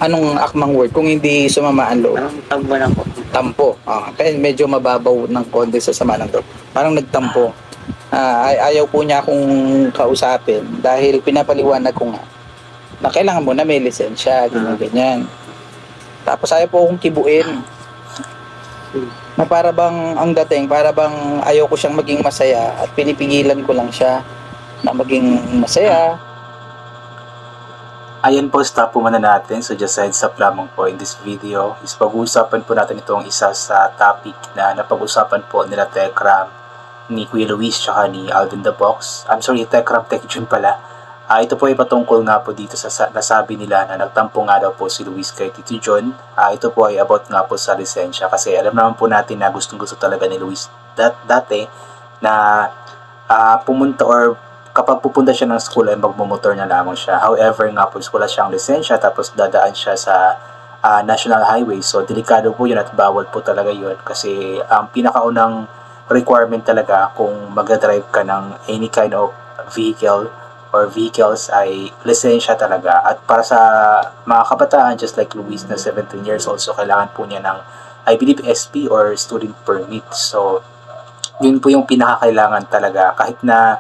Anong akmang word kung hindi sumama ang loob? Parang tambo na po. Tampo. Kaya medyo mababaw ng konti sa sama ng loob. Parang nagtampo. Ayaw po niya akong kausapin dahil pinapaliwanag ko nga na kailangan mo na may lisensya, ganyan. Tapos ayaw po akong kibuin. Na para bang ang dating, para bang ayaw ko siyang maging masaya at pinipigilan ko lang siya na maging masaya. Ayan po, stop po muna natin. So just heads up lamang po in this video is pag-uusapan po natin itong isa sa topic na napag-usapan po nila Tekram, ni Kuya Luis, tsaka ni Alvin the Box. I'm sorry, Tekram, Tekjun pala. Ito po ay patungkol nga po dito sa nasabi nila na nagtampo nga daw po si Luis kay Tito John. Ito po ay about nga po sa lisensya kasi alam naman po natin na gustong-gusto talaga ni Luis dati na pumunta or kapag pupunta siya ng school ay magmumotor na lamang siya. However nga po, wala siyang lisensya tapos dadaan siya sa national highway. So, delikado po yun at bawal po talaga yun kasi ang pinakaunang requirement talaga kung mag-drive ka ng any kind of vehicle or vehicles ay lisensya talaga. At para sa mga kabataan, just like Luis na 17 years old, so kailangan po niya ng, I believe, SP or student permit. So, yun po yung pinakakailangan talaga kahit na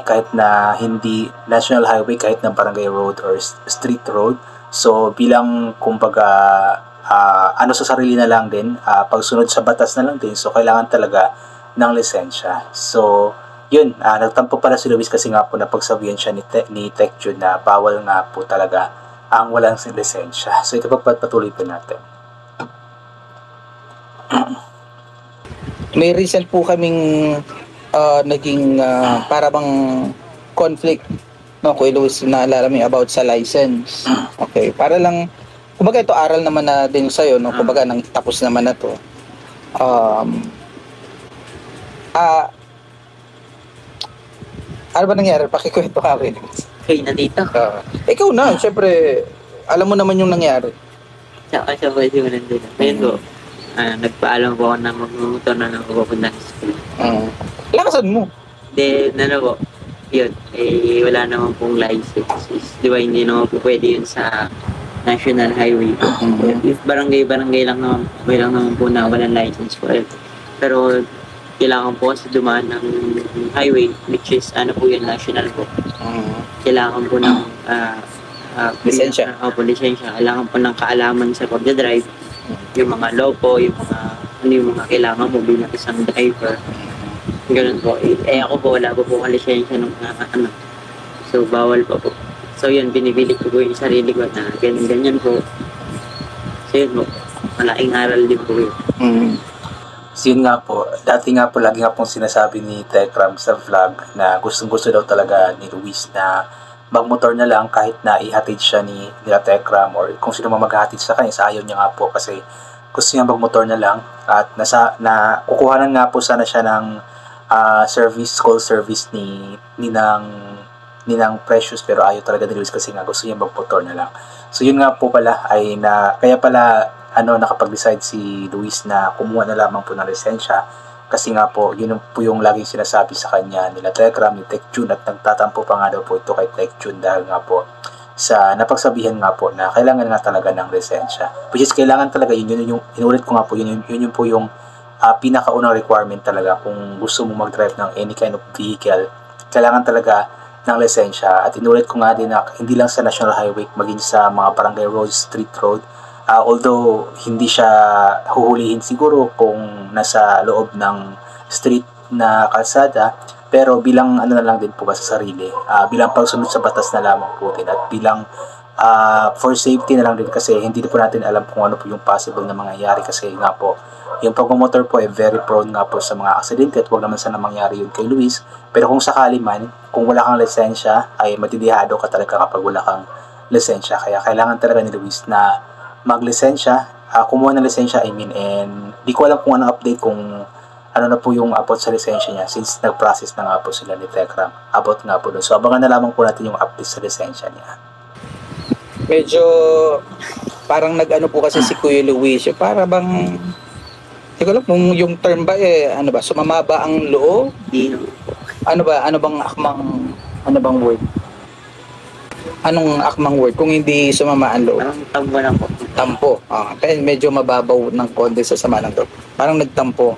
kahit na hindi national highway, kahit na barangay road or street road. So bilang kumbaga sa sarili na lang din, pagsunod sa batas na lang din, so kailangan talaga ng lisensya. So yun, nagtampo pala si Luis kasi nga po napagsabihan siya ni Tekjun na bawal nga po talaga ang walang lisensya. So ito patuloy po natin. May recent po kaming naging para bang conflict, no, Kuya Luis, naalala mo about sa license. Okay, para lang, kumbaga ito aral naman na din sa'yo, no, kumbaga nang tapos naman na to. Ano ba nangyari? Pakikwento ka, Kuya Luis. Okay na dito. Ikaw na, syempre, alam mo naman yung nangyari. Tsaka siya pwede mo nandito. Ngayon po, nagpaalam po ako na magmumotor na ako pupunta sa school. Lakasan mo. Then, po, yun, wala naman pong license. Di ba, hindi naman po pwede yun sa national highway. If barangay lang naman, okay lang naman po na walang license po. Pero, kailangan po kasi dumaan ng highway, which is, yun, national po. Kailangan po ng, lisensya. Lisensya. Kailangan po ng kaalaman sa pagdadrive. Yung mga law po, yung mga kailangan mo bilang isang driver. Ganun po. Ako po, wala po akong lisensya ng So, bawal pa po. So, yun, binibilit ko po yung sarili ko na ganyan po. So, yun po. Malaking aral din po yun. So, yun nga po. Dati nga po, lagi nga pong sinasabi ni Tekram sa vlog na gustong-gusto daw talaga ni Luis na magmotor na lang kahit na ihatid siya ni Tekram or kung sino maghahatid sa kanya. Ayaw niya nga po kasi gusto niya magmotor na lang at kukuhanan nga po sana siya ng call service ni Ninang Precious, pero ayaw talaga ni Luis kasi nga gusto niya magmotor na lang. So yun nga po pala ay kaya pala nakapag-decide si Luis na kumuha na lamang po ng lisensya kasi nga po yun po yung laging sinasabi sa kanya nila Tekram, ni Tekjun, at nagtatampo pa nga daw po ito kay Tekjun dahil nga po sa napagsabihan nga po na kailangan nga talaga ng lisensya, which is kailangan talaga yun yung inulit ko nga po yun po yung pinakaunang requirement talaga kung gusto mo mag-drive ng any kind of vehicle. Kailangan talaga ng lisensya. At inulit ko nga din na hindi lang sa national highway, maging sa mga barangay road, street road. Although hindi siya huhulihin siguro kung nasa loob ng street na kalsada, pero bilang na lang din po ba sa sarili, bilang pagsunod sa batas na lamang po din, at bilang for safety na lang din kasi hindi po natin alam kung ano po yung possible na mangyayari kasi nga po yung pagmumotor po ay very prone nga po sa mga aksidente at huwag naman sana mangyari yun kay Luis. Pero kung sakali man, kung wala kang lisensya ay matidihado ka talaga kapag wala kang lisensya. Kaya kailangan talaga ni Luis na maglisensya, kumuha ng lisensya and di ko alam kung ano update kung ano na po yung about sa lisensya niya since nag-process na nga po sila ni Tekram about nga po doon. So abangan na lamang po natin yung update sa lisensya niya. Medyo parang po kasi si Kuya Luis, para bang hindi ko alam kung yung term ba sumama ba ang loob? Hindi. Ano bang akmang, ano bang word? Anong akmang word kung hindi sumama ang loob? Parang tambo lang po. Tampo. Kaya medyo mababaw ng konti sa sama ng loob. Parang nagtampo.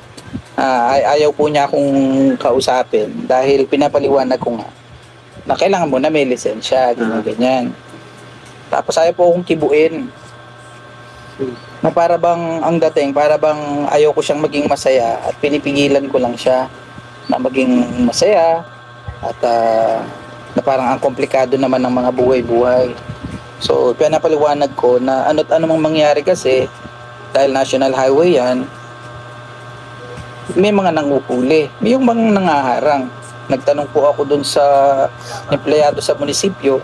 Ayaw po niya akong kausapin dahil pinapaliwanag ko nga na kailangan mo na may lisensya, ganyan. Tapos ayaw po akong kibuin. Na para bang ang dating, para bang ayaw ko siyang maging masaya at pinipigilan ko lang siya na maging masaya at na parang ang komplikado naman ng mga buhay-buhay. So, pinapaliwanag ko na ano't ano mang mangyari kasi dahil national highway yan, may mga nanguhuli, may yung mga nangaharang. Nagtanong po ako dun sa empleyado sa munisipyo,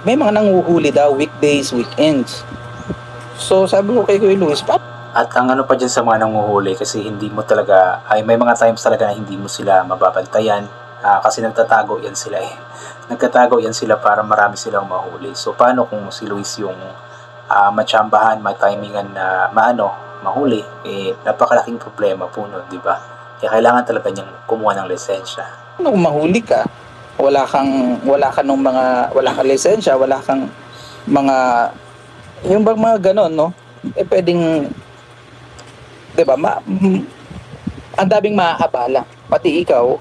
may mga nanguhuli daw, weekdays, weekends. So, sabi ko kay Kuya Luis, At ang ano pa dyan sa mga nanguhuli, kasi hindi mo talaga, ay may mga times talaga na hindi mo sila mababantayan, kasi nagtatago yan sila Nagtatago yan sila para marami silang mahuli. So, paano kung si Luis yung matsambahan, matimingan na mahuli, napakalaking problema po nun, di ba? Kaya kailangan talaga niyang kumuha ng lisensya. Kung mahuli ka, wala kang lisensya, wala kang mga yung bang mga ganon, no? Pwedeng 'di ba? Ang daming maaabala. Pati ikaw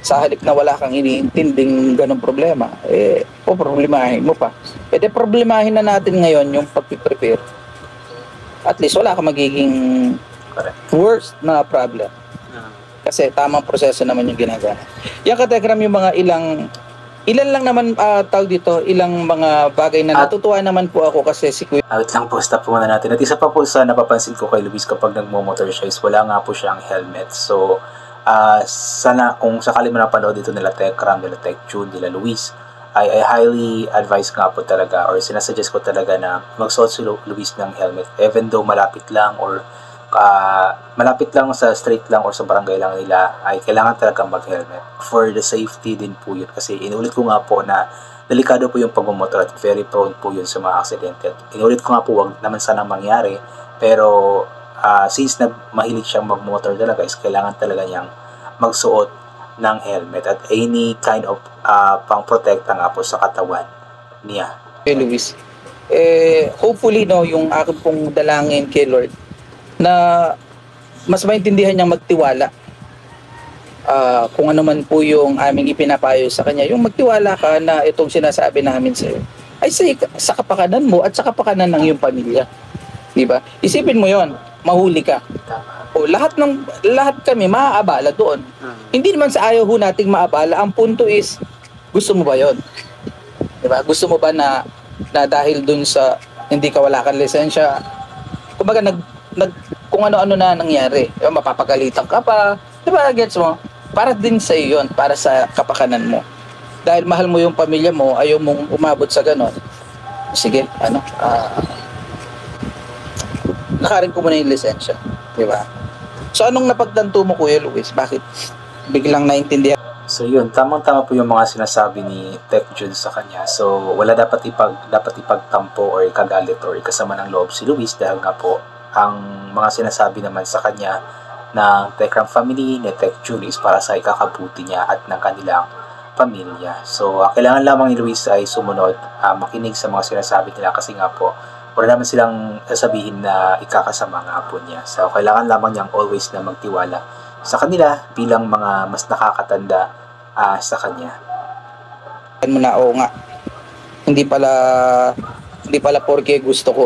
sa halip na wala kang iniintinding ganong problema, problemahin mo pa. Problemahin na natin ngayon yung pag-prepare. At least wala kang magiging worst na problem. Kasi tamang proseso naman yung ginagawa. Yan Katekram, yung mga ilan lang naman tawag dito, ilang mga bagay na natutuwa naman po ako kasi si Kuya. Wait lang po, stop muna natin. At isa pa po sa napapansin ko kay Luis kapag nagmo-motor siya is wala nga po siyang helmet. So, sana kung sakali mo napanood dito nila Tekram, nila Tekjun, nila Luis, I highly advise nga po talaga or sinasuggest ko talaga na magsuot si Luis ng helmet even though malapit lang sa street lang or sa barangay lang nila, ay kailangan talaga mag-helmet for the safety din po yun. Kasi inulit ko nga po na delikado po yung pagmumotor at very prone po yun sa mga aksidente. Inulit ko nga po, wag naman sanang mangyari, pero since mahilig siyang magmotor talaga is kailangan talaga niyang magsuot ng helmet at any kind of pang-protekta nga po sa katawan niya. Kay Luis, hopefully yung aking pong dalangin kay Lord na mas maintindihan niyang magtiwala. Kung ano man po yung aming ipinapayo sa kanya, yung magtiwala ka na itong sinasabi namin sa iyo ay sa kapakanan mo at sa kapakanan ng iyong pamilya. Di ba? Isipin mo yon, mahuli ka. O lahat kami maaabala doon. Hindi naman sa ayaw ho nating maabala. Ang punto is, gusto mo ba yon? Di ba? Gusto mo ba na dahil doon sa hindi ka wala kang lisensya, kumbaga kung ano-ano na nangyari, diba, mapapagalitan ka pa, di ba, gets mo? Para din sa iyo yun, para sa kapakanan mo. Dahil mahal mo yung pamilya mo, ayaw mong umabot sa ganon. Sige, nakarin ko muna yung lisensya, di ba? So, anong napagtanto mo, Kuya Luis? Bakit biglang naintindihan? So yun, tamang-tama po yung mga sinasabi ni Tekjun sa kanya. So wala dapat ipagtampo or ikagalit or ikasama ng loob si Luis dahil nga po ang mga sinasabi naman sa kanya ng Tekram family ni Tekjun is para sa ikakabuti niya at ng kanilang pamilya. So kailangan lamang ni Luis ay sumunod, makinig sa mga sinasabi nila kasi nga po wala naman silang sasabihin na ikakasama nga po niya. So kailangan lamang niyang always na magtiwala sa kanila bilang mga mas nakakatanda sa kanya. Mo na, oo nga. Hindi pala porke gusto ko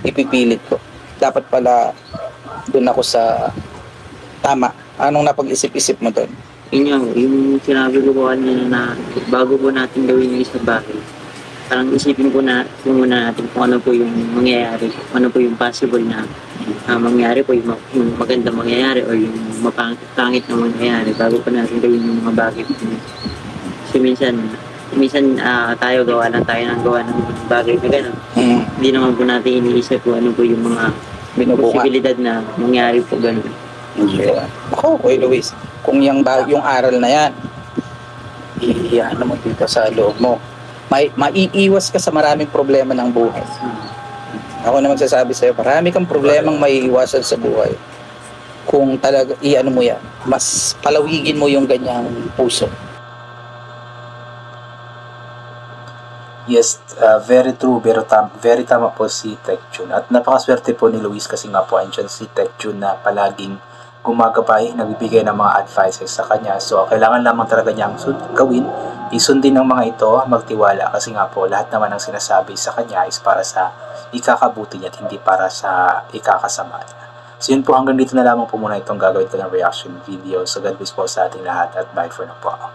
ipipilit ko. Dapat pala doon ako sa tama. Anong napag-isip-isip mo doon? Yung sinabi ko po kanina na bago po natin gawin yung isang bagay, parang isipin ko na muna natin kung ano po yung mangyayari, ano po yung possible na mangyari po, yung magandang mangyayari o yung mapangit na mangyayari bago pa natin gawin yung mga bagay. Kasi minsan tayo gawa ng bagay na gano'n. Hindi naman po natin iniisip kung ano po yung mga posibilidad na mangyari po gano'n. Ako, Kuya Luis, kung yung aral na yan, ano mo dito sa loob mo, maiiwas ka sa maraming problema ng buhay. Ako na magsasabi sa'yo, marami kang problemang maiiwasan sa buhay. Kung talaga, mo yan, mas palawigin mo yung ganyang puso. Yes, very true, very tama po si Tekjun. At napakaswerte po ni Luis kasi nga po andyan si Tekjun na palaging gumagabay, nagbibigay ng mga advices sa kanya. So, kailangan lamang talaga niyang gawin, isundin ng mga ito, magtiwala kasi nga po lahat naman ng sinasabi sa kanya is para sa ikakabuti niya at hindi para sa ikakasama niya. So, yun po, hanggang dito na lamang po muna itong gagawin ko ng reaction video. So, God bless po sa ating lahat at bye for now po.